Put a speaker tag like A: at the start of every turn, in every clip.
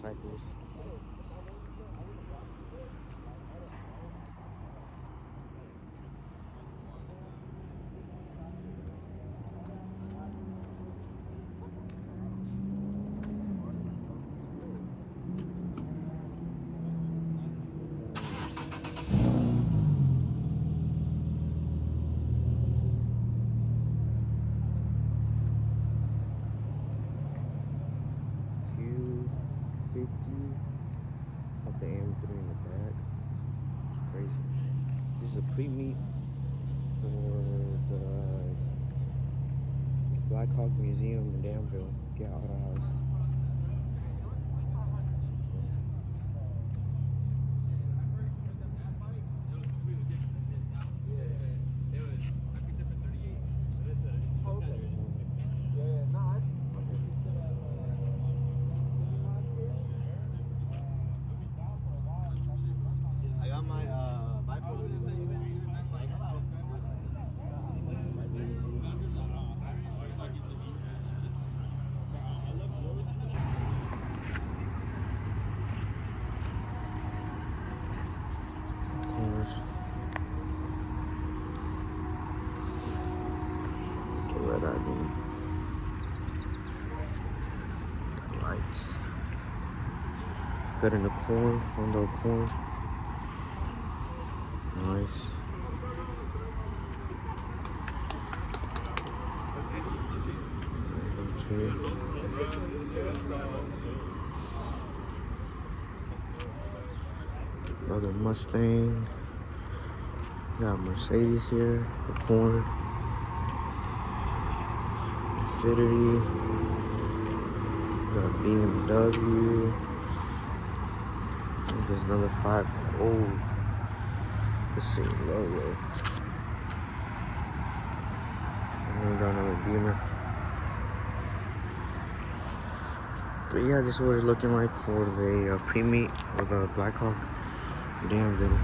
A: motorcycles. Q50. Got the M3 in the back. Crazy. This is a pre-meet for the Black Hawk Museum in Danville. Get out of the house.
B: I got my bipolar.
A: Corners. Get red eye beam. Lights. Got in the corn, Honda corn. Nice. Another Mustang. Got Mercedes here, the corn. Infinity. Got BMW. There's another 5. Oh, the same logo. And then we got another Beamer. But yeah, this is what it's looking like for the pre-meet for the Black Hawk Danville.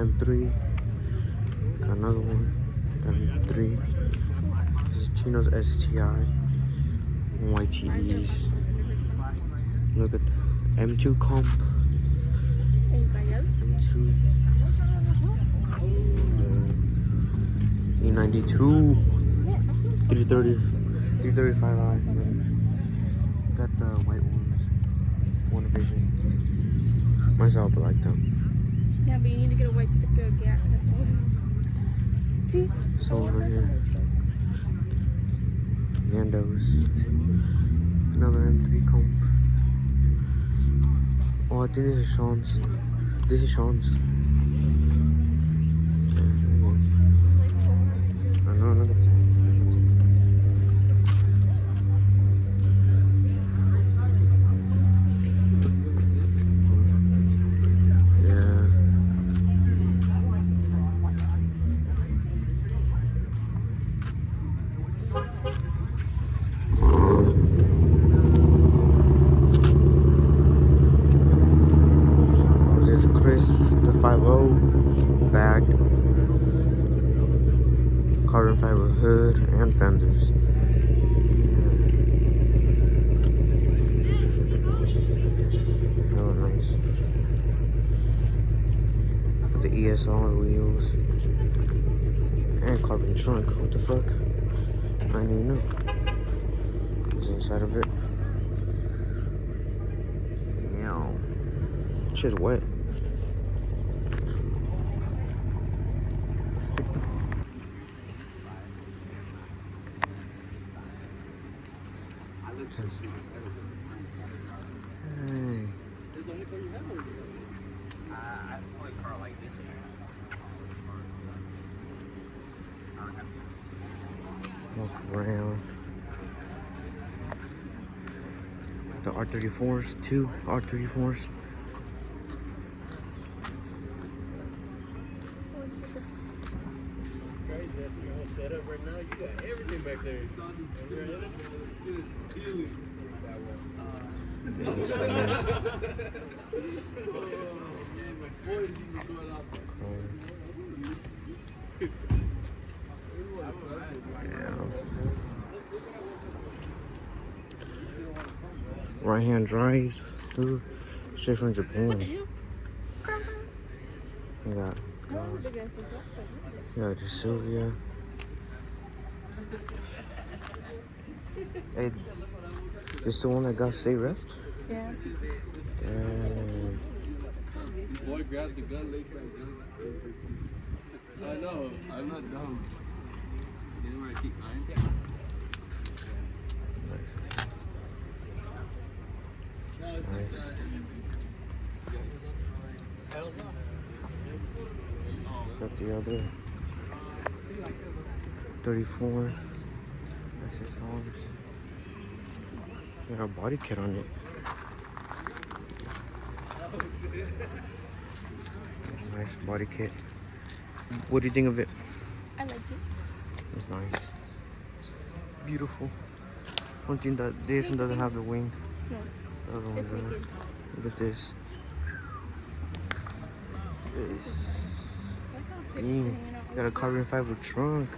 A: M3. Got another one. M3. This is Chino's STI. YTEs. Look at the M2 comp. M2. E92. 330. 335i. Got the white ones. One Vision. Myself, I like them.
C: Yeah, but you need to get a white sticker again. See?
A: So over here. Nando's. Another M3 comp. Oh, I think this is Sean's. This is Sean's. I know another time. Yeah. This is Chris, the 5.0 bagged. Carbon fiber hood and fenders. Hella nice. The ESR wheels. And carbon trunk. What the fuck? I didn't even know. What's inside of it? Yeah. Shit's wet. Hey. Walk around. The R34s, 2 R34s.
B: Set up right now. You got everything back there.
A: Right hand drives. Ooh, shit from Japan. You got the Sylvia. Hey, this the one that got state refed?
C: Yeah.
A: Damn.
B: Boy grabbed the gun, laid back gun. I know, I'm not dumb. You know where I keep mine?
A: Nice. It's nice. Got the other 34. That's his arms. Got a body kit on it. Nice body kit. What do you think of it?
C: I like it.
A: It's nice. Beautiful. One thing that this one doesn't have the wing.
C: No.
A: The other one
C: It's
A: does.
C: naked.
A: Look at this. This. Got a carbon fiber trunk.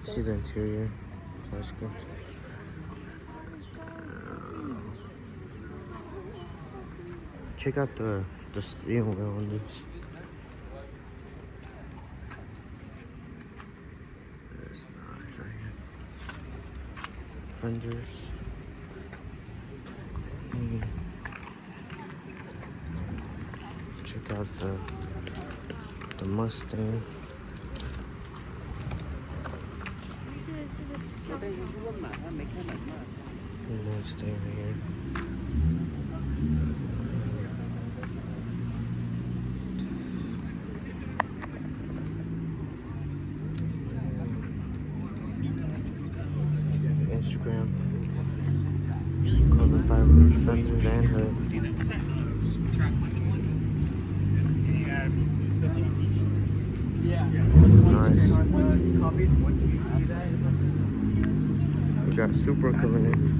A: See the interior. That's good. Check out the steel wheel on this. That's nice right here. Fenders. Check out the Mustang. Mustang right here. Instagram. Carbon fiber fenders and hood. Nice. We got Supra coming in.